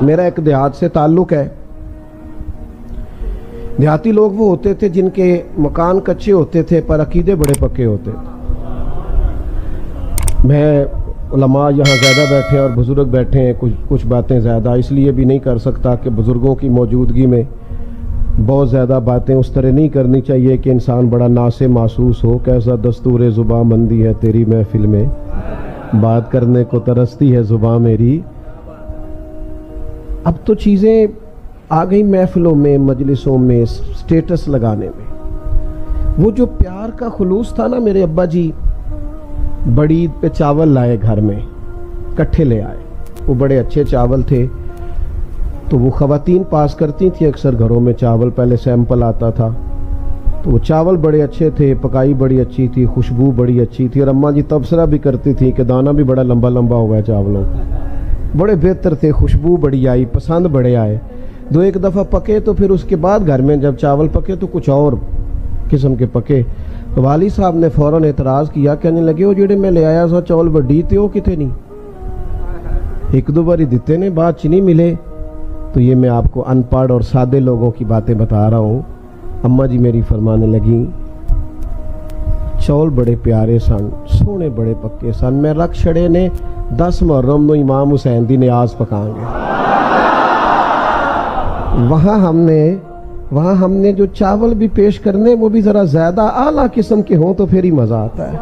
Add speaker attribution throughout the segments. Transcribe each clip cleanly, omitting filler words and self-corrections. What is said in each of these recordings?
Speaker 1: میرا ایک دیہات سے تعلق ہے. دیہاتی لوگ وہ ہوتے تھے جن کے مکان کچے ہوتے تھے پر عقیدے بڑے پکے ہوتے تھے. میں علماء یہاں زیادہ بیٹھے ہیں اور بزرگ بیٹھے ہیں, کچھ باتیں زیادہ اس لیے بھی نہیں کر سکتا کہ بزرگوں کی موجودگی میں بہت زیادہ باتیں اس طرح نہیں کرنی چاہیے کہ انسان بڑا ناسے محسوس ہو. کیسا دستور زباں مندی ہے تیری محفل میں, بات کرنے کو ترستی ہے زباں میری. اب تو چیزیں آ گئی محفلوں میں, مجلسوں میں, سٹیٹس لگانے میں. وہ جو پیار کا خلوص تھا نا, میرے ابا جی بڑی عید پہ چاول لائے گھر میں, کٹھے لے آئے. وہ بڑے اچھے چاول تھے, تو وہ خواتین پاس کرتی تھیں اکثر گھروں میں چاول, پہلے سیمپل آتا تھا. تو وہ چاول بڑے اچھے تھے, پکائی بڑی اچھی تھی, خوشبو بڑی اچھی تھی, اور اماں جی تبصرہ بھی کرتی تھی کہ دانہ بھی بڑا لمبا لمبا ہوا ہے چاولوں کا, بڑے بہتر تھے, خوشبو بڑی آئی, پسند بڑے آئے. دو ایک دفعہ پکے تو پھر اس کے بعد گھر میں جب چاول پکے تو کچھ اور قسم کے پکے. تو والد صاحب نے فوراً اعتراض کیا, کہنے لگے وہ جڑے میں لے آیا سو چاول وڈی تے وہ کتے نہیں, ایک دو باری دیتے نے, بعد چ نہیں ملے. تو یہ میں آپ کو ان پڑھ اور سادے لوگوں کی باتیں بتا رہا ہوں. اماں جی میری فرمانے لگیں چاول بڑے پیارے سن, سونے بڑے پکے سن, میں رکھ چھڑے نے 10 محرم نو امام حسین دی نیاز پکائیں گے. وہاں ہم نے جو چاول بھی پیش کرنے وہ بھی ذرا زیادہ اعلیٰ قسم کے ہوں تو پھر ہی مزہ آتا ہے.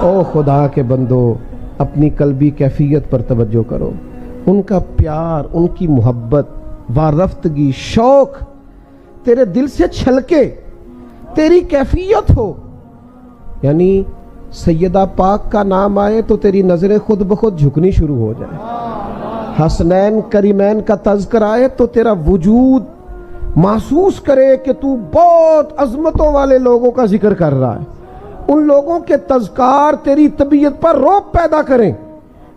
Speaker 1: او خدا کے بندو, اپنی قلبی کیفیت پر توجہ کرو. ان کا پیار, ان کی محبت, وارفتگی, شوق تیرے دل سے چھلکے, تیری کیفیت ہو. یعنی سیدہ پاک کا نام آئے تو تیری نظریں خود بخود جھکنی شروع ہو جائیں. حسنین کریمین کا تذکر آئے تو تیرا وجود محسوس کرے کہ تو بہت عظمتوں والے لوگوں کا ذکر کر رہا ہے. ان لوگوں کے تذکار تیری طبیعت پر رعب پیدا کریں,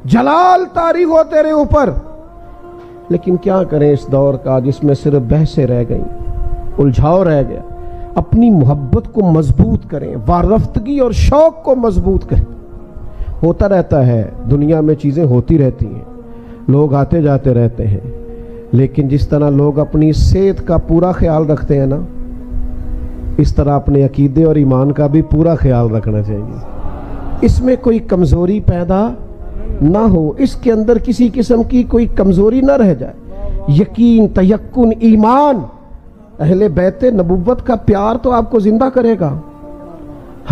Speaker 1: جلال طاری ہو تیرے اوپر. لیکن کیا کریں اس دور کا جس میں صرف بحثیں رہ گئیں, الجھاؤ رہ گیا. اپنی محبت کو مضبوط کریں, وارفتگی اور شوق کو مضبوط کریں. ہوتا رہتا ہے دنیا میں, چیزیں ہوتی رہتی ہیں, لوگ آتے جاتے رہتے ہیں, لیکن جس طرح لوگ اپنی صحت کا پورا خیال رکھتے ہیں نا, اس طرح اپنے عقیدے اور ایمان کا بھی پورا خیال رکھنا چاہیے. اس میں کوئی کمزوری پیدا نہ ہو, اس کے اندر کسی قسم کی کوئی کمزوری نہ رہ جائے. یقین, تیقن, ایمان, اہل بیت نبوت کا پیار تو آپ کو زندہ کرے گا.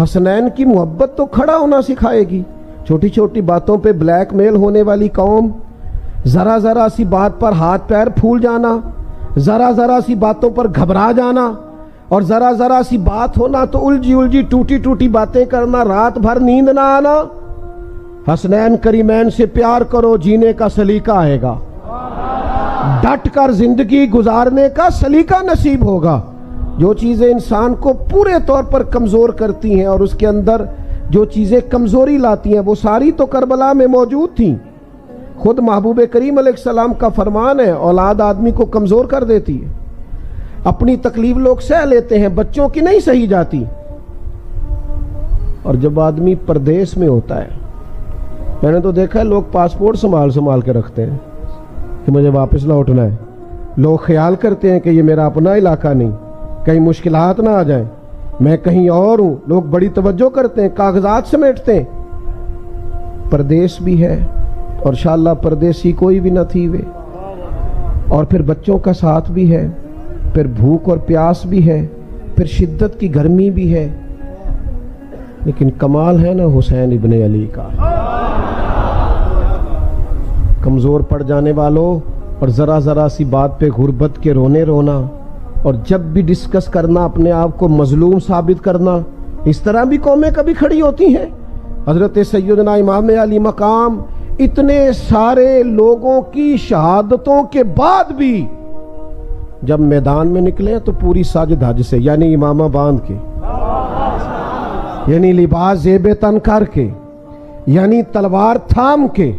Speaker 1: حسنین کی محبت تو کھڑا ہونا سکھائے گی. چھوٹی چھوٹی باتوں پہ بلیک میل ہونے والی قوم, ذرا ذرا سی بات پر ہاتھ پیر پھول جانا, ذرا ذرا سی باتوں پر گھبرا جانا, اور ذرا ذرا سی بات ہونا تو الجھی ٹوٹی ٹوٹی باتیں کرنا, رات بھر نیند نہ آنا. حسنین کریمین سے پیار کرو, جینے کا سلیقہ آئے گا, ڈٹ کر زندگی گزارنے کا سلیقہ نصیب ہوگا. جو چیزیں انسان کو پورے طور پر کمزور کرتی ہیں اور اس کے اندر جو چیزیں کمزوری لاتی ہیں وہ ساری تو کربلا میں موجود تھیں. خود محبوب کریم علیہ السلام کا فرمان ہے, اولاد آدمی کو کمزور کر دیتی ہے. اپنی تکلیف لوگ سہ لیتے ہیں, بچوں کی نہیں سہی جاتی. اور جب آدمی پردیس میں ہوتا ہے, میں نے تو دیکھا ہے لوگ پاسپورٹ سنبھال کے رکھتے ہیں کہ مجھے واپس لوٹنا ہے. لوگ خیال کرتے ہیں کہ یہ میرا اپنا علاقہ نہیں, کہیں مشکلات نہ آ جائیں, میں کہیں اور ہوں. لوگ بڑی توجہ کرتے ہیں, کاغذات سمیٹتے ہیں. پردیس بھی ہے, اور انشاءاللہ پردیسی کوئی بھی نہ تھی وے, اور پھر بچوں کا ساتھ بھی ہے, پھر بھوک اور پیاس بھی ہے, پھر شدت کی گرمی بھی ہے. لیکن کمال ہے نا حسین ابن علی کا. کمزور پڑ جانے والوں, اور ذرا ذرا سی بات پہ غربت کے رونا, اور جب بھی ڈسکس کرنا اپنے آپ کو مظلوم ثابت کرنا, اس طرح بھی قومیں کبھی کھڑی ہوتی ہیں. حضرت سیدنا امام علی مقام اتنے سارے لوگوں کی شہادتوں کے بعد بھی جب میدان میں نکلے تو پوری ساج دھج سے, یعنی امامہ باندھ کے, یعنی لباس زیب تن کر کے, یعنی تلوار تھام کے,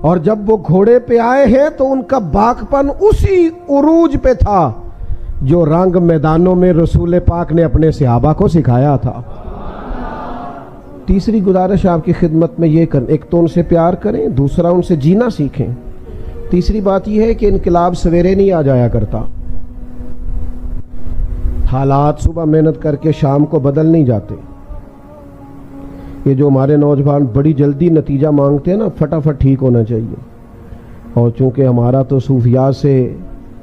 Speaker 1: اور جب وہ گھوڑے پہ آئے ہیں تو ان کا باکپن اسی عروج پہ تھا جو رنگ میدانوں میں رسول پاک نے اپنے صحابہ کو سکھایا تھا. تیسری گزارش آپ کی خدمت میں یہ کریں, ایک تو ان سے پیار کریں, دوسرا ان سے جینا سیکھیں, تیسری بات یہ ہے کہ انقلاب سویرے نہیں آ جایا کرتا، حالات صبح محنت کر کے شام کو بدل نہیں جاتے۔ یہ جو ہمارے نوجوان بڑی جلدی نتیجہ مانگتے ہیں نا، فٹافٹ ٹھیک ہونا چاہیے، اور چونکہ ہمارا تو صوفیاء سے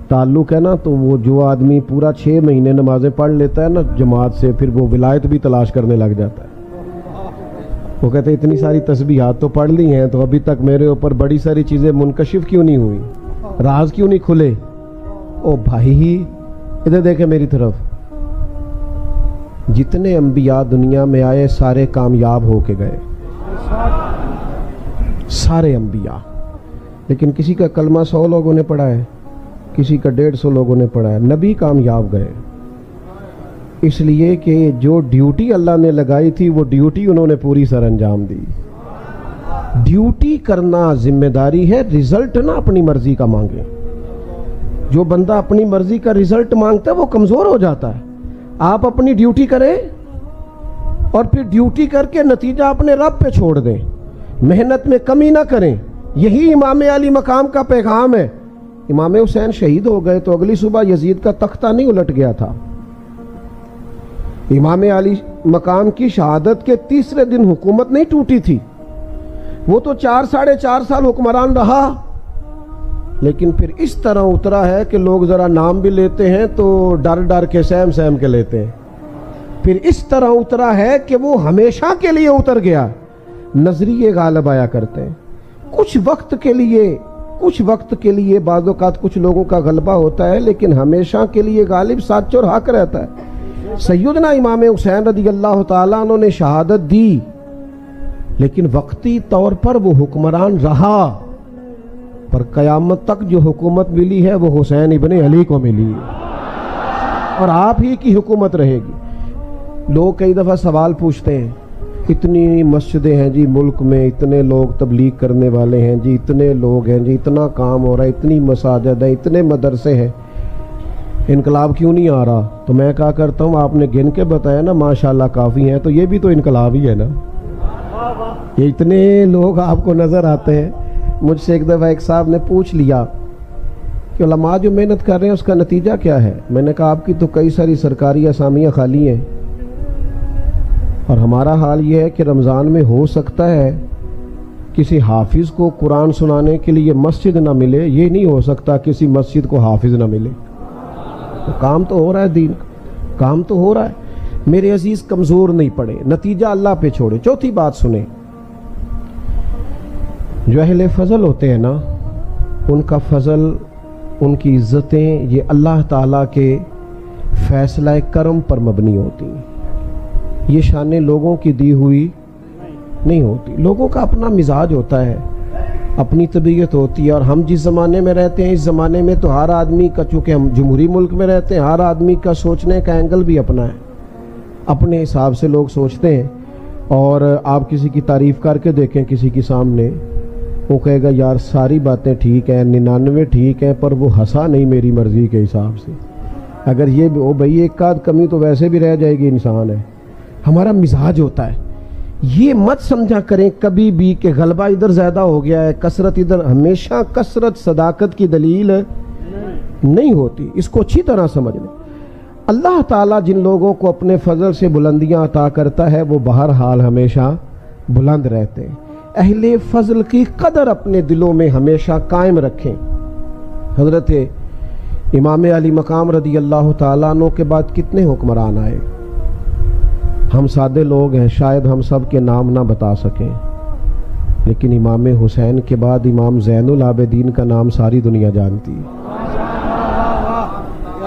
Speaker 1: تعلق ہے نا، تو وہ جو آدمی پورا 6 مہینے نمازیں پڑھ لیتا ہے نا جماعت سے، پھر وہ ولایت بھی تلاش کرنے لگ جاتا ہے۔ وہ کہتے ہیں اتنی ساری تسبیحات تو پڑھ لی ہیں، تو ابھی تک میرے اوپر بڑی ساری چیزیں منکشف کیوں نہیں ہوئی، راز کیوں نہیں کھلے؟ او بھائی ادھر دیکھیں میری طرف، جتنے انبیاء دنیا میں آئے سارے کامیاب ہو کے گئے، سارے انبیاء، لیکن کسی کا کلمہ 100 لوگوں نے پڑھا ہے، کسی کا 150 لوگوں نے پڑھا ہے، نبی کامیاب گئے، اس لیے کہ جو ڈیوٹی اللہ نے لگائی تھی وہ ڈیوٹی انہوں نے پوری سر انجام دی۔ ڈیوٹی کرنا ذمہ داری ہے، رزلٹ نہ اپنی مرضی کا مانگے۔ جو بندہ اپنی مرضی کا رزلٹ مانگتا ہے وہ کمزور ہو جاتا ہے۔ آپ اپنی ڈیوٹی کریں اور پھر ڈیوٹی کر کے نتیجہ اپنے رب پہ چھوڑ دیں، محنت میں کمی نہ کریں۔ یہی امام علی مقام کا پیغام ہے۔ امام حسین شہید ہو گئے تو اگلی صبح یزید کا تختہ نہیں الٹ گیا تھا۔ امام علی مقام کی شہادت کے تیسرے دن حکومت نہیں ٹوٹی تھی، وہ تو 4 سال حکمران رہا، لیکن پھر اس طرح اترا ہے کہ لوگ ذرا نام بھی لیتے ہیں تو ڈر ڈر کے سہم کے لیتے ہیں۔ پھر اس طرح اترا ہے کہ وہ ہمیشہ کے لیے اتر گیا۔ نظریے غالب آیا کرتے ہیں، کچھ وقت کے لیے بعض اوقات کچھ لوگوں کا غلبہ ہوتا ہے، لیکن ہمیشہ کے لیے غالب سچ اور حق رہتا ہے۔ سیدنا امام حسین رضی اللہ تعالیٰ عنہ نے شہادت دی، لیکن وقتی طور پر وہ حکمران رہا، پر قیامت تک جو حکومت ملی ہے وہ حسین ابن علی کو ملی ہے، اور آپ ہی کی حکومت رہے گی۔ لوگ کئی دفعہ سوال پوچھتے ہیں، اتنی مسجدیں ہیں جی ملک میں، اتنے لوگ تبلیغ کرنے والے ہیں جی، اتنے لوگ ہیں جی، اتنا کام ہو رہا ہے، اتنی مساجد ہیں، اتنے مدرسے ہیں، انقلاب کیوں نہیں آ رہا؟ تو میں کہا کرتا ہوں آپ نے گن کے بتایا نا ماشاءاللہ کافی ہیں، تو یہ بھی تو انقلاب ہی ہے نا۔ یہ اتنے لوگ آپ کو نظر آتے ہیں۔ مجھ سے ایک دفعہ ایک صاحب نے پوچھ لیا کہ علماء جو محنت کر رہے ہیں اس کا نتیجہ کیا ہے؟ میں نے کہا آپ کی تو کئی ساری سرکاری اسامیاں خالی ہیں، اور ہمارا حال یہ ہے کہ رمضان میں ہو سکتا ہے کسی حافظ کو قرآن سنانے کے لیے مسجد نہ ملے، یہ نہیں ہو سکتا کسی مسجد کو حافظ نہ ملے۔ تو کام تو ہو رہا ہے، دین کام تو ہو رہا ہے۔ میرے عزیز کمزور نہیں پڑے، نتیجہ اللہ پہ چھوڑے۔ چوتھی بات سنیں، جو اہل فضل ہوتے ہیں نا، ان کا فضل، ان کی عزتیں یہ اللہ تعالیٰ کے فیصلہ کرم پر مبنی ہوتی ہیں۔ یہ شانیں لوگوں کی دی ہوئی نہیں ہوتی۔ لوگوں کا اپنا مزاج ہوتا ہے، اپنی طبیعت ہوتی ہے، اور ہم جس زمانے میں رہتے ہیں اس زمانے میں تو ہر آدمی کا، چونکہ ہم جمہوری ملک میں رہتے ہیں، ہر آدمی کا سوچنے کا اینگل بھی اپنا ہے، اپنے حساب سے لوگ سوچتے ہیں۔ اور آپ کسی کی تعریف کر کے دیکھیں کسی کے سامنے، وہ کہے گا یار ساری باتیں ٹھیک ہیں، 99 ٹھیک ہیں، پر وہ ہنسا نہیں میری مرضی کے حساب سے۔ اگر یہ وہ بھائی ایک آدھ کمی تو ویسے بھی رہ جائے گی، انسان ہے، ہمارا مزاج ہوتا ہے۔ یہ مت سمجھا کریں کبھی بھی کہ غلبہ ادھر زیادہ ہو گیا ہے، کثرت ادھر، ہمیشہ کثرت صداقت کی دلیل نہیں ہوتی، اس کو اچھی طرح سمجھ لیں۔ اللہ تعالیٰ جن لوگوں کو اپنے فضل سے بلندیاں عطا کرتا ہے وہ بہرحال ہمیشہ بلند رہتے ہیں۔ اہل فضل کی قدر اپنے دلوں میں ہمیشہ قائم رکھیں۔ حضرت امام علی مقام رضی اللہ تعالیٰ عنہ کے بعد کتنے حکمران آئے؟ ہم سادے لوگ ہیں، شاید ہم سب کے نام نہ بتا سکیں، لیکن امام حسین کے بعد امام زین العابدین کا نام ساری دنیا جانتی ہے۔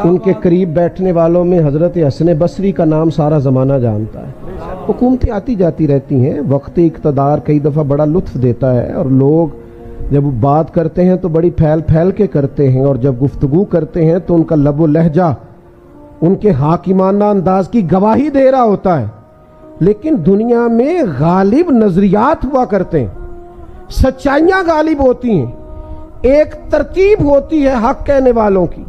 Speaker 1: ان کے قریب بیٹھنے والوں میں حضرت حسن بصری کا نام سارا زمانہ جانتا ہے۔ حکومتیں آتی جاتی رہتی ہیں، وقت اقتدار کئی دفعہ بڑا لطف دیتا ہے، اور لوگ جب بات کرتے ہیں تو بڑی پھیل کے کرتے ہیں، اور جب گفتگو کرتے ہیں تو ان کا لب و لہجہ ان کے حاکمانہ انداز کی گواہی دے رہا ہوتا ہے۔ لیکن دنیا میں غالب نظریات ہوا کرتے ہیں، سچائیاں غالب ہوتی ہیں، ایک ترتیب ہوتی ہے حق کہنے والوں کی۔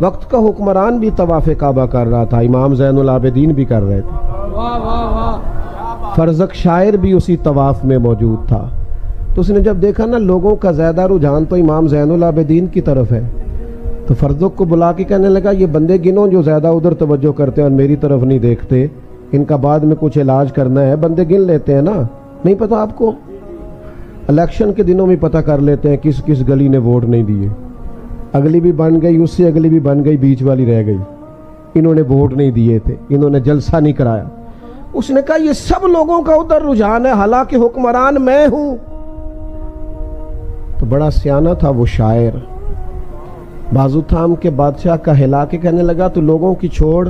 Speaker 1: وقت کا حکمران بھی طواف کعبہ کر رہا تھا، امام زین العابدین بھی کر رہے تھے، فرزق شاعر بھی اسی طواف میں موجود تھا، تو اس نے جب دیکھا نا لوگوں کا زیادہ رجحان تو امام زین العابدین کی طرف ہے، تو فرزق کو بلا کے کہنے لگا یہ بندے گنو جو زیادہ ادھر توجہ کرتے ہیں اور میری طرف نہیں دیکھتے، ان کا بعد میں کچھ علاج کرنا ہے، بندے گن لیتے ہیں نا، نہیں پتہ آپ کو؟ الیکشن کے دنوں میں پتہ کر لیتے ہیں کس کس گلی نے ووٹ نہیں دیے، اگلی بھی بن گئی، اس سے اگلی بھی بن گئی، بیچ والی رہ گئی، انہوں نے ووٹ نہیں دیے تھے، انہوں نے جلسہ نہیں کرایا۔ اس نے کہا یہ سب لوگوں کا ادھر رجحان ہے، حالانکہ حکمران میں ہوں۔ تو بڑا سیانہ تھا وہ شاعر، بازو تھام کے بادشاہ کا ہلا کے کہنے لگا تو لوگوں کی چھوڑ،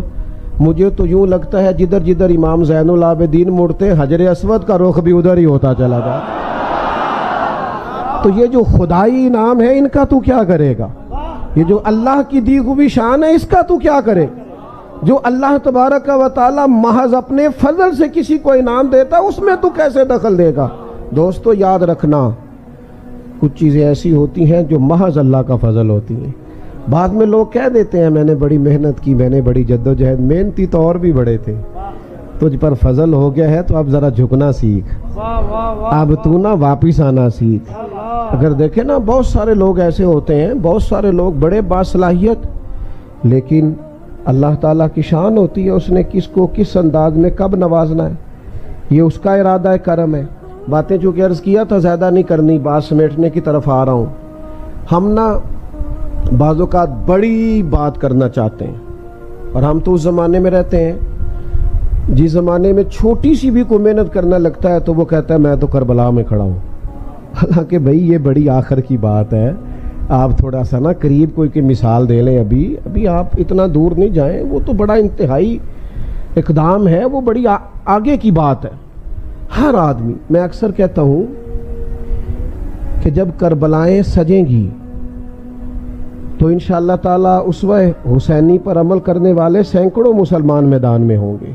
Speaker 1: مجھے تو یوں لگتا ہے جدھر جدھر امام زین العابدین مڑتے حجر اسود کا رخ بھی ادھر ہی ہوتا چلا جائے۔ تو یہ جو خدائی انعام ہے ان کا تو کیا کرے گا؟ یہ جو اللہ کی دی ہوئی شان ہے اس کا تو کیا کرے؟ جو اللہ تبارک و تعالی محض اپنے فضل سے کسی کو انعام دیتا اس میں تو کیسے دخل دے گا؟ دوستو یاد رکھنا، کچھ چیزیں ایسی ہوتی ہیں جو محض اللہ کا فضل ہوتی ہیں۔ بعد میں لوگ کہہ دیتے ہیں میں نے بڑی محنت کی، میں نے بڑی جدوجہد، محنتی تو اور بھی بڑے تھے، تجھ پر فضل ہو گیا ہے تو اب ذرا جھکنا سیکھ، اب تو نہ واپس آنا سیکھ۔ اگر دیکھیں نا بہت سارے لوگ ایسے ہوتے ہیں، بہت سارے لوگ بڑے باصلاحیت، لیکن اللہ تعالیٰ کی شان ہوتی ہے اس نے کس کو کس انداز میں کب نوازنا ہے، یہ اس کا ارادہ کرم ہے۔ باتیں چونکہ عرض کیا تھا زیادہ نہیں کرنی، بات سمیٹنے کی طرف آ رہا ہوں۔ ہم نا بعض اوقات بڑی بات کرنا چاہتے ہیں، اور ہم تو اس زمانے میں رہتے ہیں جس زمانے میں چھوٹی سی بھی کوئی محنت کرنا لگتا ہے تو وہ کہتا ہے میں تو کربلا میں کھڑا ہوں۔ حالانکہ بھئی یہ بڑی آخر کی بات ہے، آپ تھوڑا سا نا قریب کوئی کی مثال دے لیں، ابھی آپ اتنا دور نہیں جائیں، وہ تو بڑا انتہائی اقدام ہے، وہ بڑی آگے کی بات ہے۔ ہر آدمی، میں اکثر کہتا ہوں کہ جب کربلائیں سجیں گی تو انشاءاللہ تعالیٰ اسوہ حسینی پر عمل کرنے والے سینکڑوں مسلمان میدان میں ہوں گے،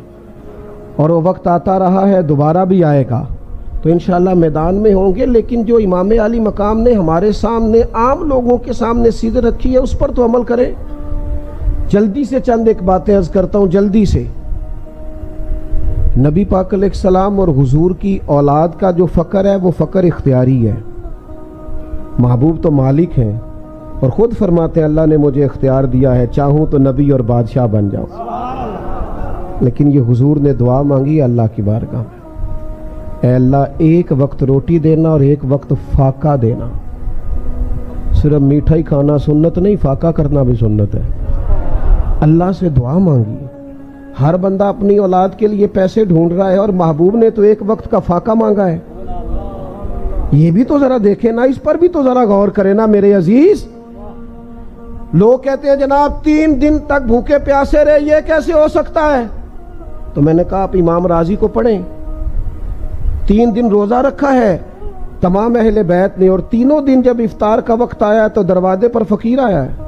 Speaker 1: اور وہ وقت آتا رہا ہے دوبارہ بھی آئے گا، تو انشاءاللہ میدان میں ہوں گے، لیکن جو امام علی مقام نے ہمارے سامنے عام لوگوں کے سامنے سیدھ رکھی ہے اس پر تو عمل کریں۔ جلدی سے چند ایک باتیں عرض کرتا ہوں جلدی سے۔ نبی پاک علیہ السلام اور حضور کی اولاد کا جو فقر ہے وہ فقر اختیاری ہے۔ محبوب تو مالک ہیں اور خود فرماتے ہیں اللہ نے مجھے اختیار دیا ہے، چاہوں تو نبی اور بادشاہ بن جاؤں، لیکن یہ حضور نے دعا مانگی اللہ کی بارگاہ میں، اے اللہ ایک وقت روٹی دینا اور ایک وقت فاقہ دینا۔ صرف میٹھا ہی کھانا سنت نہیں، فاقہ کرنا بھی سنت ہے۔ اللہ سے دعا مانگی، ہر بندہ اپنی اولاد کے لیے پیسے ڈھونڈ رہا ہے اور محبوب نے تو ایک وقت کا فاقہ مانگا ہے۔ یہ بھی تو ذرا دیکھیں نا، اس پر بھی تو ذرا غور کریں نا میرے عزیز۔ لوگ کہتے ہیں جناب 3 دن تک بھوکے پیاسے رہے، یہ کیسے ہو سکتا ہے؟ تو میں نے کہا آپ امام راضی کو پڑھیں، 3 دن روزہ رکھا ہے تمام اہل بیت نے، اور تینوں دن جب افطار کا وقت آیا تو دروازے پر فقیر آیا ہے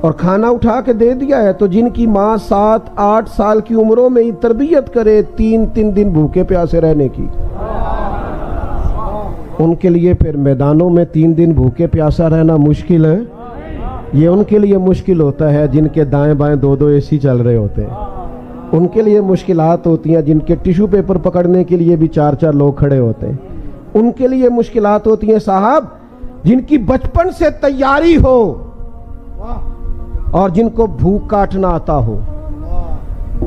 Speaker 1: اور کھانا اٹھا کے دے دیا ہے، تو جن کی ماں 7-8 سال کی عمروں میں ہی تربیت کرے 3 دن بھوکے پیاسے رہنے کی، ان کے لیے پھر میدانوں میں 3 دن بھوکے پیاسا رہنا مشکل ہے؟ یہ ان کے لیے مشکل ہوتا ہے جن کے دائیں بائیں 2 اے سی چل رہے ہوتے ہیں، ان کے لیے مشکلات ہوتی ہیں جن کے ٹیشو پیپر پکڑنے کے لیے بھی 4 لوگ کھڑے ہوتے ہیں، ان کے لیے مشکلات ہوتی ہیں صاحب جن کی بچپن سے تیاری ہو اور جن کو بھوک کاٹنا آتا ہو۔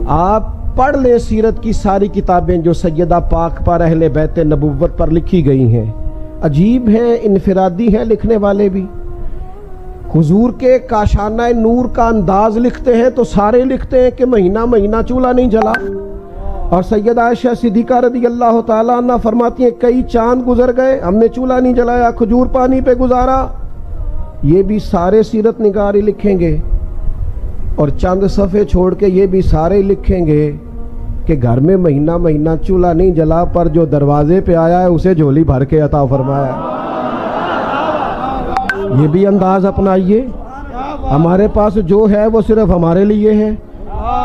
Speaker 1: آپ پڑھ لیں سیرت کی ساری کتابیں جو سیدہ پاک پر اہل بیت نبوت پر لکھی گئی ہیں، عجیب ہیں، انفرادی ہیں لکھنے والے بھی۔ حضور کے کاشانہ نور کا انداز لکھتے ہیں تو سارے لکھتے ہیں کہ مہینہ مہینہ چولہا نہیں جلا، اور سیدہ عائشہ صدیقہ رضی اللہ تعالیٰ عنہ فرماتی ہیں کئی چاند گزر گئے ہم نے چولہا نہیں جلایا، کھجور پانی پہ گزارا۔ یہ بھی سارے سیرت نگار ہی لکھیں گے، اور چند صفحے چھوڑ کے یہ بھی سارے لکھیں گے کہ گھر میں مہینہ مہینہ چولہا نہیں جلا، پر جو دروازے پہ آیا ہے اسے جھولی بھر کے عطا فرمایا۔ یہ بھی انداز اپنائیے، ہمارے پاس جو ہے وہ صرف ہمارے لیے ہے،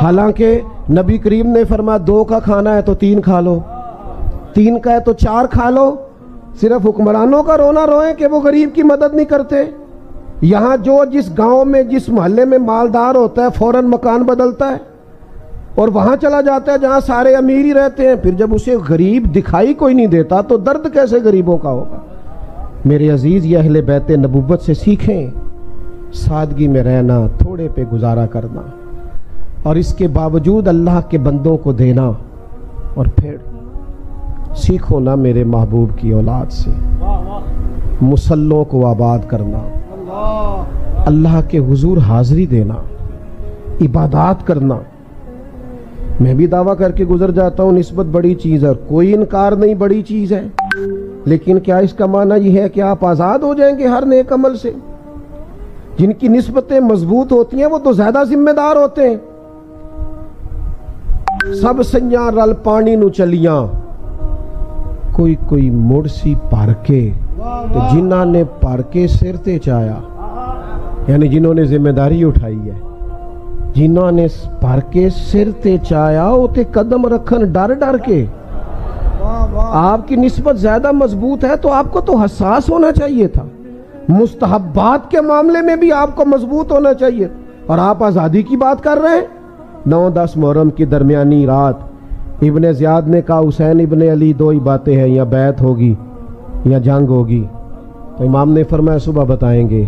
Speaker 1: حالانکہ نبی کریم نے فرمایا 2 کا کھانا ہے تو 3 کھا لو، 3 کا ہے تو 4 کھا لو۔ صرف حکمرانوں کا رونا روئیں کہ وہ غریب کی مدد نہیں کرتے۔ یہاں جو جس گاؤں میں جس محلے میں مالدار ہوتا ہے فوراً مکان بدلتا ہے اور وہاں چلا جاتا ہے جہاں سارے امیر ہی رہتے ہیں، پھر جب اسے غریب دکھائی کوئی نہیں دیتا تو درد کیسے غریبوں کا ہوگا؟ میرے عزیز یہ اہل بیت نبوت سے سیکھیں، سادگی میں رہنا، تھوڑے پہ گزارا کرنا، اور اس کے باوجود اللہ کے بندوں کو دینا، اور پھر سیکھو نا میرے محبوب کی اولاد سے مسلوں کو آباد کرنا، اللہ کے حضور حاضری دینا، عبادات کرنا۔ میں بھی دعویٰ کر کے گزر جاتا ہوں نسبت بڑی چیز ہے، کوئی انکار نہیں بڑی چیز ہے، لیکن کیا اس کا معنی یہ ہے کہ آپ آزاد ہو جائیں گے ہر نیک عمل سے؟ جن کی نسبتیں مضبوط ہوتی ہیں وہ تو زیادہ ذمہ دار ہوتے ہیں۔ سب سنیاں رل پانی نو چلیاں، کوئی کوئی مڑ سی پار کے، تو جنہاں نے پار کے سر تے چایا، یعنی جنہوں نے ذمہ داری اٹھائی ہے، جنہوں نے پار کے سر تے چایا وہ تے قدم رکھن ڈر ڈر کے۔ آپ کی نسبت زیادہ مضبوط ہے تو آپ کو تو حساس ہونا چاہیے تھا، مستحبات کے معاملے میں بھی آپ کو مضبوط ہونا چاہیے، اور آپ آزادی کی بات کر رہے ہیں۔ 9-10 محرم کی درمیانی رات ابن زیاد نے کہا حسین ابن علی دو ہی باتیں ہیں، یا بیعت ہوگی یا جنگ ہوگی، تو امام نے فرمایا صبح بتائیں گے۔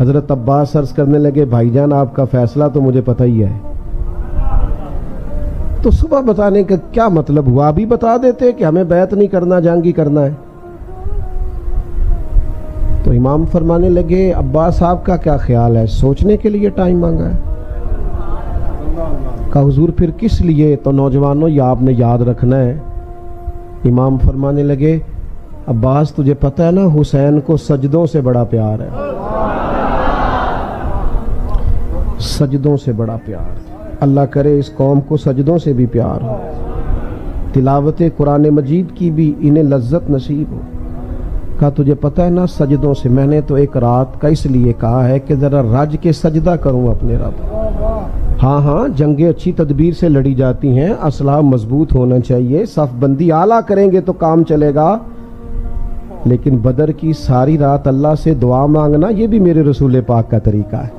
Speaker 1: حضرت عباس عرض کرنے لگے بھائی جان آپ کا فیصلہ تو مجھے پتہ ہی ہے، تو صبح بتانے کا کیا مطلب ہوا؟ ابھی بتا دیتے کہ ہمیں بیعت نہیں کرنا، جنگ ہی کرنا ہے۔ تو امام فرمانے لگے عباس صاحب کا کیا خیال ہے؟ سوچنے کے لیے ٹائم مانگا ہے؟ کہا حضور پھر کس لیے؟ تو نوجوانوں یہ آپ نے یاد رکھنا ہے۔ امام فرمانے لگے عباس تجھے پتہ ہے نا حسین کو سجدوں سے بڑا پیار ہے، سجدوں سے بڑا پیار۔ اللہ کرے اس قوم کو سجدوں سے بھی پیار ہو، تلاوت قرآن مجید کی بھی انہیں لذت نصیب ہو۔ کہا تجھے پتہ ہے نا سجدوں سے؟ میں نے تو ایک رات کا اس لیے کہا ہے کہ ذرا رج کے سجدہ کروں اپنے رب۔ ہاں جنگیں اچھی تدبیر سے لڑی جاتی ہیں، اسلحہ مضبوط ہونا چاہیے، صف بندی اعلیٰ کریں گے تو کام چلے گا، لیکن بدر کی ساری رات اللہ سے دعا مانگنا یہ بھی میرے رسول پاک کا طریقہ ہے۔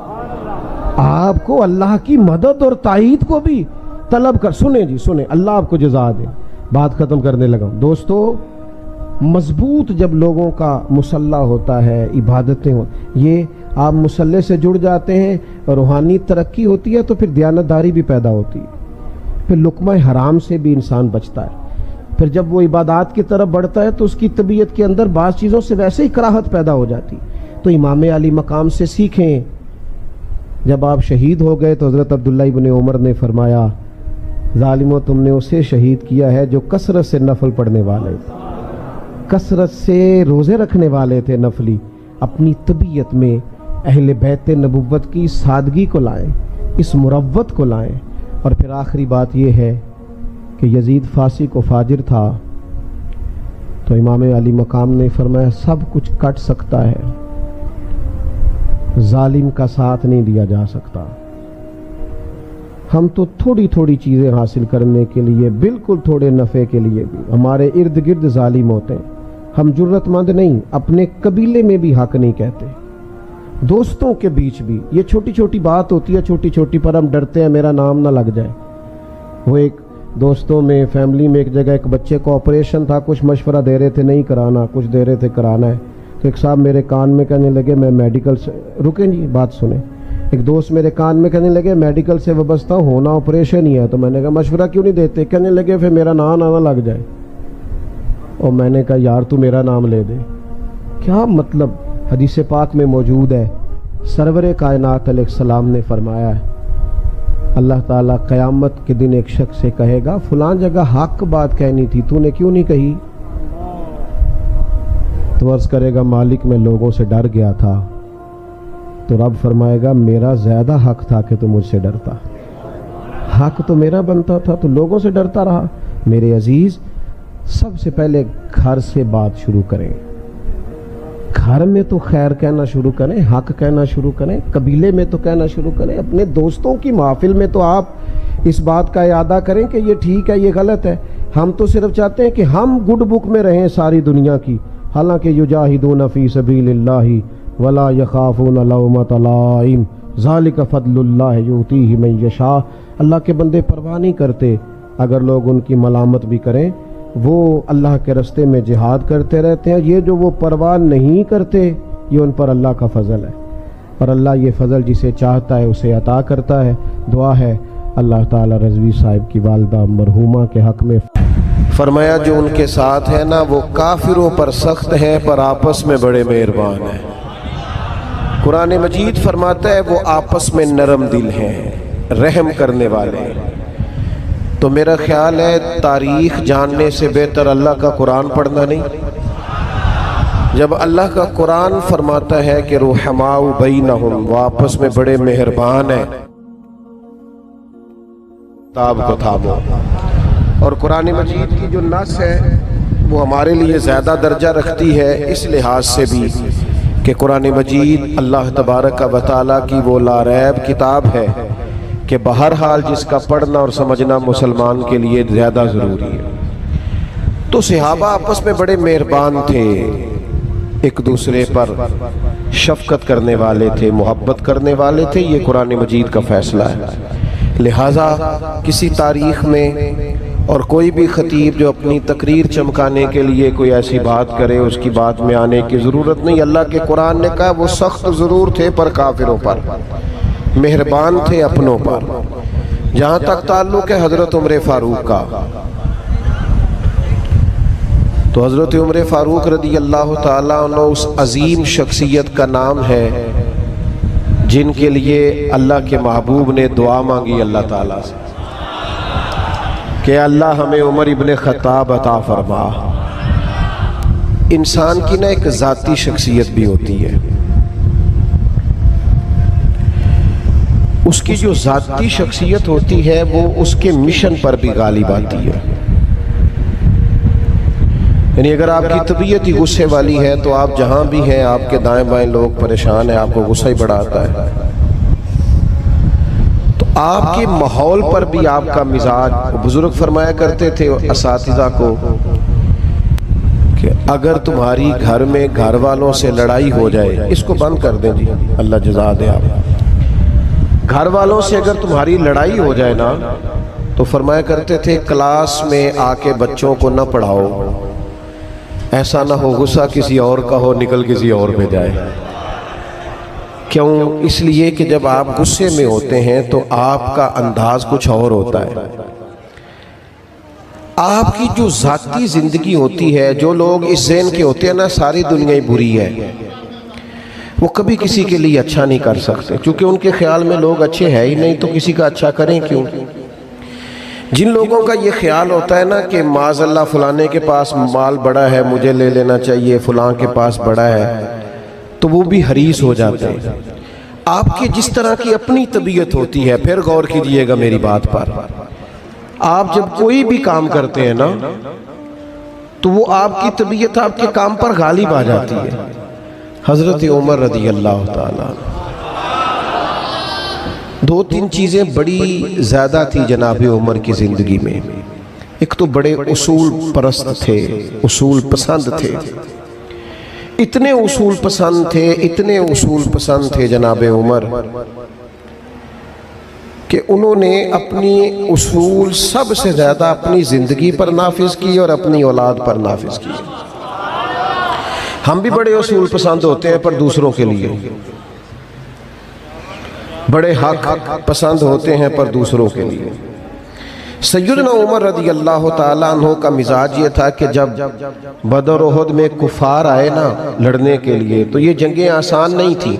Speaker 1: آپ کو اللہ کی مدد اور تائید کو بھی طلب کر۔ سنیں جی سنیں، اللہ آپ کو جزا دے۔ بات ختم کرنے لگا ہوں دوستو، مضبوط جب لوگوں کا مسلح ہوتا ہے، عبادتیں ہو، یہ آپ مسلح سے جڑ جاتے ہیں، روحانی ترقی ہوتی ہے تو پھر دیانتداری بھی پیدا ہوتی ہے، پھر لقمہ حرام سے بھی انسان بچتا ہے، پھر جب وہ عبادات کی طرف بڑھتا ہے تو اس کی طبیعت کے اندر بعض چیزوں سے ویسے ہی کراہت پیدا ہو جاتی۔ تو امام علی مقام سے سیکھیں۔ جب آپ شہید ہو گئے تو حضرت عبداللہ ابن عمر نے فرمایا ظالمو تم نے اسے شہید کیا ہے جو کثرت سے نفل پڑھنے والے تھے، کثرت سے روزے رکھنے والے تھے نفلی۔ اپنی طبیعت میں اہل بیت نبوت کی سادگی کو لائیں، اس مروت کو لائیں۔ اور پھر آخری بات یہ ہے کہ یزید فاسق و فاجر تھا، تو امام علی مقام نے فرمایا سب کچھ کٹ سکتا ہے، ظالم کا ساتھ نہیں دیا جا سکتا۔ ہم تو تھوڑی تھوڑی چیزیں حاصل کرنے کے لیے، بالکل تھوڑے نفع کے لیے بھی ہمارے ارد گرد ظالم ہوتے ہیں۔ ہم جرت مند نہیں، اپنے قبیلے میں بھی حق نہیں کہتے، دوستوں کے بیچ بھی یہ چھوٹی چھوٹی بات ہوتی ہے، چھوٹی چھوٹی پر ہم ڈرتے ہیں میرا نام نہ لگ جائے۔ وہ ایک دوستوں میں فیملی میں ایک جگہ ایک بچے کو آپریشن تھا، کچھ مشورہ دے رہے تھے نہیں کرانا، کچھ دے رہے تھے کرانا ہے، تو ایک صاحب میرے کان میں کہنے لگے میں میڈیکل سے، رکیں جی بات سنیں، ایک دوست میرے کان میں کہنے لگے میڈیکل سے وابستہ ہونا آپریشن ہی ہے، تو میں نے کہا مشورہ کیوں نہیں دیتے؟ کہنے لگے پھر میرا نام نہ لگ جائے، اور میں نے کہا یار تو میرا نام لے دے۔ کیا مطلب؟ حدیث پاک میں موجود ہے، سرور کائنات علیہ السلام نے فرمایا ہے اللہ تعالیٰ قیامت کے دن ایک شخص سے کہے گا فلاں جگہ حق بات کہنی تھی تو نے کیوں نہیں کہی؟ تو عرض کرے گا مالک میں لوگوں سے ڈر گیا تھا، تو رب فرمائے گا میرا زیادہ حق تھا کہ تو مجھ سے ڈرتا، حق تو میرا بنتا تھا تو لوگوں سے ڈرتا رہا۔ میرے عزیز سب سے پہلے گھر سے بات شروع کریں، گھر میں تو خیر کہنا شروع کریں، حق کہنا شروع کریں، قبیلے میں تو کہنا شروع کریں، اپنے دوستوں کی محفل میں تو آپ اس بات کا اعادہ کریں کہ یہ ٹھیک ہے یہ غلط ہے۔ ہم تو صرف چاہتے ہیں کہ ہم گڈ بک میں رہیں ساری دنیا کی، حالانکہ یجاہدون فی سبیل اللہ ولا یخافون لومۃ لائم ذالک فضل اللہ یؤتیہ من یشاء۔ اللہ کے بندے پرواہ نہیں کرتے اگر لوگ ان کی ملامت بھی کریں، وہ اللہ کے راستے میں جہاد کرتے رہتے ہیں. یہ جو وہ پرواہ نہیں کرتے یہ ان پر اللہ کا فضل ہے، اور اللہ یہ فضل جسے چاہتا ہے اسے عطا کرتا ہے. دعا ہے اللہ تعالی رضوی صاحب کی والدہ مرحومہ کے حق میں فرمایا جو ان کے ساتھ ہے نا وہ کافروں پر سخت ہیں پر آپس میں بڑے مہربان ہیں. قرآن مجید فرماتا ہے وہ آپس میں نرم دل ہیں، رحم کرنے والے ہیں. تو میرا خیال ہے تاریخ جاننے سے بہتر اللہ کا قرآن پڑھنا نہیں. جب اللہ کا قرآن فرماتا ہے کہ رحماء بینہم، وہ آپس میں بڑے مہربان ہیں، کتاب کو تھامو. اور قرآن مجید کی جو نص ہے وہ ہمارے لیے زیادہ درجہ رکھتی ہے اس لحاظ سے بھی کہ قرآن مجید اللہ تبارک و تعالیٰ کی وہ لا ریب کتاب ہے کہ بہرحال جس کا پڑھنا اور سمجھنا مسلمان کے لیے زیادہ ضروری ہے. تو صحابہ آپس میں بڑے مہربان تھے، ایک دوسرے پر شفقت کرنے والے تھے، محبت کرنے والے تھے. یہ قرآن مجید کا فیصلہ ہے. لہٰذا کسی تاریخ میں اور کوئی بھی خطیب جو اپنی تقریر چمکانے کے لیے کوئی ایسی بات کرے اس کی بات میں آنے کی ضرورت نہیں. اللہ کے قرآن نے کہا وہ سخت ضرور تھے پر کافروں پر مہربان تھے اپنوں پر. جہاں تک تعلق ہے حضرت عمر فاروق کا، تو حضرت عمر فاروق رضی اللہ تعالیٰ عنہ اس عظیم شخصیت کا نام ہے جن کے لیے اللہ کے محبوب نے دعا مانگی اللہ تعالیٰ سے کہ اللہ ہمیں عمر ابن خطاب عطا فرما. انسان کی نا ایک ذاتی شخصیت بھی ہوتی ہے، اس کی جو ذاتی شخصیت ہوتی ہے وہ اس کے مشن پر بھی غالب آتی ہے. یعنی اگر آپ کی طبیعت ہی غصے والی ہے تو آپ جہاں بھی ہیں آپ کے دائیں بائیں لوگ پریشان ہیں، آپ کو غصہ ہی بڑا آتا ہے. تو آپ کے ماحول پر بھی آپ کا مزاج، بزرگ فرمایا کرتے تھے اساتذہ کو کہ اگر تمہاری گھر میں گھر والوں سے لڑائی ہو جائے، اس کو بند کر دیں جی اللہ جزا دے. آپ گھر والوں سے اگر تمہاری لڑائی ہو جائے نا تو فرمایا کرتے تھے کلاس میں آ کے بچوں کو نہ پڑھاؤ، ایسا نہ ہو غصہ کسی اور کا ہو نکل کسی اور پہ جائے. کیوں؟ اس لیے کہ جب آپ غصے میں ہوتے ہیں تو آپ کا انداز کچھ اور ہوتا ہے. آپ کی جو ذاتی زندگی ہوتی ہے، جو لوگ اس ذہن کے ہوتے ہیں نا ساری دنیا ہی بری ہے، وہ کبھی کسی کے لیے اچھا نہیں کر سکتے، چونکہ ان کے خیال میں لوگ اچھے ہیں ہی نہیں تو کسی کا اچھا کریں کیوں. جن لوگوں کا یہ خیال ہوتا ہے نا کہ معاذ اللہ فلانے کے پاس مال بڑا ہے مجھے لے لینا چاہیے، فلاں کے پاس بڑا ہے، تو وہ بھی حریص ہو جاتے ہیں. آپ کی جس طرح کی اپنی طبیعت ہوتی ہے، پھر غور کیجئے گا میری بات پر، آپ جب کوئی بھی کام کرتے ہیں نا تو وہ آپ کی طبیعت آپ کے کام پر غالب آ جاتی ہے. حضرت عمر رضی اللہ تعالیٰ دو تین چیزیں بڑی زیادہ تھی جناب عمر کی زندگی میں. ایک تو بڑے اصول پرست تھے، اصول پسند تھے. اتنے اصول پسند تھے، اتنے اصول پسند تھے جناب عمر کہ انہوں نے اپنی اصول سب سے زیادہ اپنی زندگی پر نافذ کی اور اپنی اولاد پر نافذ کی. ہم بھی بڑے اصول پسند ہوتے ہیں پر دوسروں کے لیے، بڑے حق پسند ہوتے ہیں پر دوسروں کے لیے. سیدنا عمر رضی اللہ تعالیٰ عنہ کا مزاج یہ تھا کہ جب بدر و احد میں کفار آئے نا لڑنے کے لیے تو یہ جنگیں آسان نہیں تھی.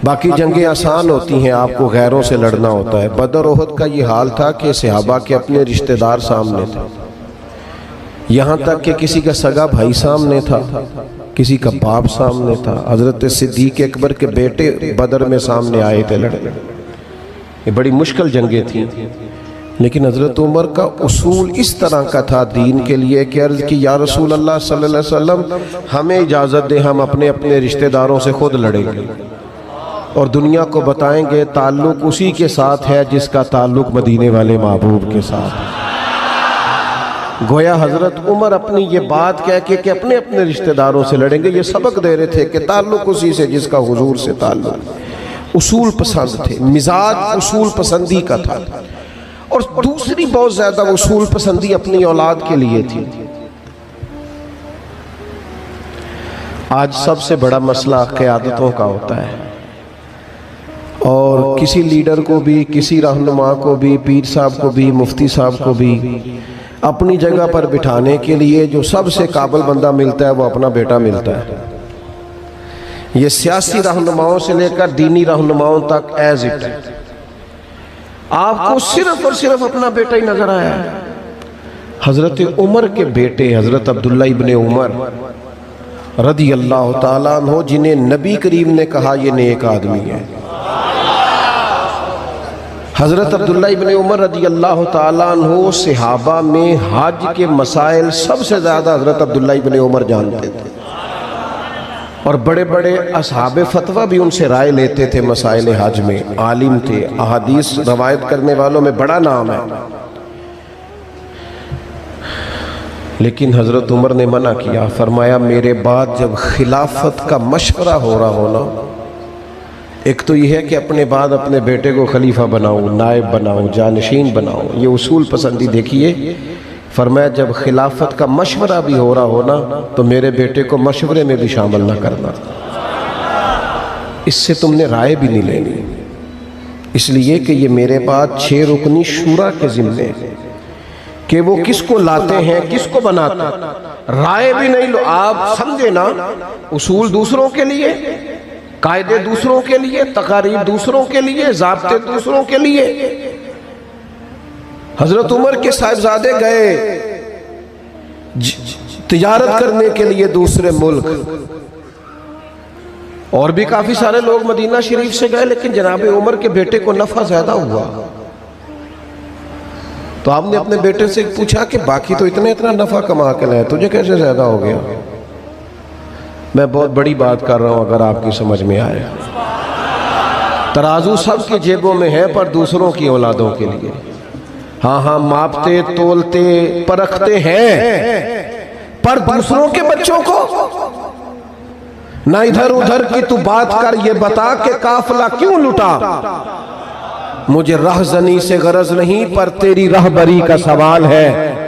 Speaker 1: باقی جنگیں آسان ہوتی ہیں، آپ کو غیروں سے لڑنا ہوتا ہے. بدر و احد کا یہ حال تھا کہ صحابہ کے اپنے رشتہ دار سامنے تھے، یہاں تک کہ کسی کا سگا بھائی سامنے تھا، کسی کا باپ سامنے تھا. حضرت صدیق اکبر کے بیٹے بدر میں سامنے آئے تھے لڑنے. یہ بڑی مشکل جنگیں تھیں، لیکن حضرت عمر کا اصول اس طرح کا تھا دین کے لیے کہ عرض کی یا رسول اللہ صلی اللہ علیہ وسلم ہمیں اجازت دیں، ہم اپنے اپنے رشتہ داروں سے خود لڑیں گے اور دنیا کو بتائیں گے تعلق اسی کے ساتھ ہے جس کا تعلق مدینے والے محبوب کے ساتھ ہے. گویا حضرت عمر اپنی یہ بات کہہ کے کہ اپنے اپنے رشتہ داروں سے لڑیں گے، یہ سبق دے رہے تھے کہ تعلق اسی سے جس کا حضور سے تعلق. اصول پسند تھے، مزاج اصول پسندی کا تھا. اور دوسری بہت زیادہ اصول پسندی اپنی اولاد کے لیے تھی۔ آج سب سے بڑا مسئلہ قیادتوں کا ہوتا ہے، اور کسی لیڈر کو بھی، کسی رہنما کو بھی، پیر صاحب کو بھی، مفتی صاحب کو بھی اپنی جگہ پر بٹھانے کے لیے جو سب سے قابل بندہ ملتا ہے وہ اپنا بیٹا ملتا ہے۔ یہ سیاسی رہنماؤں سے لے کر دینی رہنماؤں تک ایز اٹ ہے، آپ کو صرف اور صرف اپنا بیٹا ہی نظر آیا ہے۔ حضرت عمر کے بیٹے حضرت عبداللہ ابن عمر رضی اللہ تعالیٰ عنہ، جنہیں نبی کریم نے کہا یہ نیک آدمی ہے۔ حضرت عبداللہ ابن عمر رضی اللہ تعالیٰ عنہ صحابہ میں حج کے مسائل سب سے زیادہ حضرت عبداللہ ابن عمر جانتے تھے، اور بڑے بڑے اصحاب فتویٰ بھی ان سے رائے لیتے تھے مسائل حج میں، عالم تھے، احادیث روایت کرنے والوں میں بڑا نام ہے۔ لیکن حضرت عمر نے منع کیا، فرمایا میرے بعد جب خلافت کا مشورہ ہو رہا ہونا، ایک تو یہ ہے کہ اپنے بعد اپنے بیٹے کو خلیفہ بناؤں، نائب بناؤں، جانشین بناؤں، یہ اصول پسندی دیکھیے۔ فرمایا جب خلافت کا مشورہ بھی ہو رہا ہونا تو میرے بیٹے کو مشورے میں بھی شامل نہ کرنا، اس سے تم نے رائے بھی نہیں لینی، اس لیے کہ یہ میرے بعد 6 رکنی شورا کے ذمے ہے کہ وہ کس کو لاتے ہیں، کس کو بناتے ہیں۔ رائے بھی نہیں لو، آپ سمجھے نا، اصول دوسروں کے لیے، قاعدے دوسروں کے لیے، تقاریب دوسروں کے لیے، ضابطے دوسروں کے لیے۔ حضرت عمر کے صاحبزادے گئے تجارت کرنے کے لیے دوسرے ملک، اور بھی کافی سارے لوگ مدینہ شریف سے گئے، لیکن جناب عمر کے بیٹے کو نفع زیادہ ہوا۔ تو آپ نے اپنے بیٹے سے پوچھا کہ باقی تو اتنا نفع کما کے لائے، تجھے کیسے زیادہ ہو گیا؟ میں بہت بڑی بات کر رہا ہوں، اگر آپ کی سمجھ میں آئے۔ ترازو سب کی جیبوں میں ہے، پر دوسروں کی اولادوں کے لیے ہاں ماپتے تولتے پرکھتے ہیں، پر دوسروں کے بچوں کو نہ ادھر ادھر کی تو بات کر، یہ بتا کہ قافلہ کیوں لٹا۔ مجھے رہزنی سے غرض نہیں، پر تیری رہبری کا سوال ہے۔